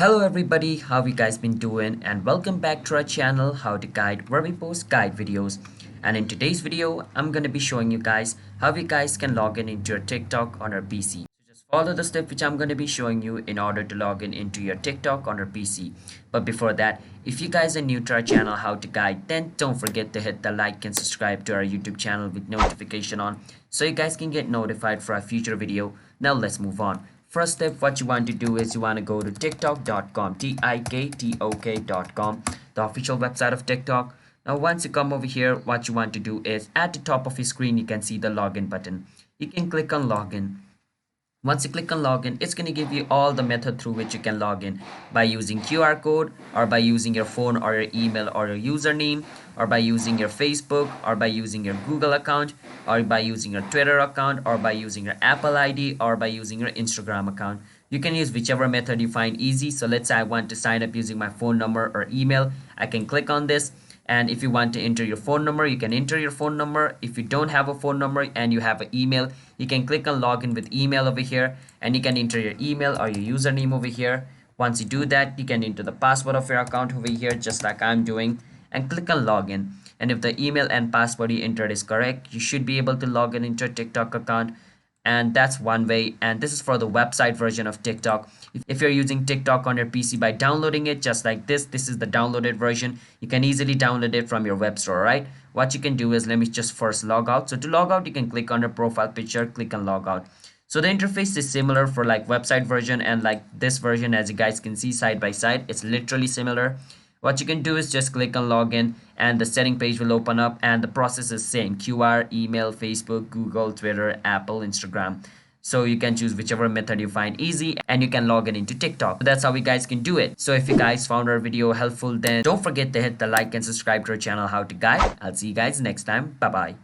Hello everybody, how you guys been doing, and welcome back to our channel How to Guide, where we post guide videos. And in today's video I'm gonna be showing you guys how you guys can log in into your TikTok on your PC. So just follow the step which I'm gonna be showing you in order to log in into your TikTok on your PC. But before that, if you guys are new to our channel How to Guide, then don't forget to hit the like and subscribe to our YouTube channel with notification on so you guys can get notified for our future video. Now let's move on. First step, what you want to do is you want to go to tiktok.com, tiktok.com, the official website of TikTok. Now once you come over here, what you want to do is at the top of your screen you can see the login button. You can click on login. Once you click on login, it's going to give you all the method through which you can log in by using QR code, or by using your phone or your email or your username, or by using your Facebook, or by using your Google account, or by using your Twitter account, or by using your Apple ID, or by using your Instagram account. You can use whichever method you find easy. So let's say I want to sign up using my phone number or email. I can click on this. And if you want to enter your phone number, you can enter your phone number. If you don't have a phone number and you have an email, you can click on login with email over here, and you can enter your email or your username over here. Once you do that, you can enter the password of your account over here, just like I'm doing, and click on login. And if the email and password you entered is correct, you should be able to log in into your TikTok account. And that's one way, and this is for the website version of TikTok. If you're using TikTok on your PC by downloading it just like this is the downloaded version. You can easily download it from your web store. Right, what you can do is, let me just first log out. So to log out, you can click on your profile picture, click on log out. So the interface is similar for like website version and like this version. As you guys can see side by side, it's literally similar. What you can do is just click on login and the setting page will open up, and the process is same: QR, email, Facebook, Google, Twitter, Apple, Instagram. So you can choose whichever method you find easy and you can log in into TikTok. So that's how you guys can do it. So if you guys found our video helpful, then don't forget to hit the like and subscribe to our channel How to Guide. I'll see you guys next time. Bye bye.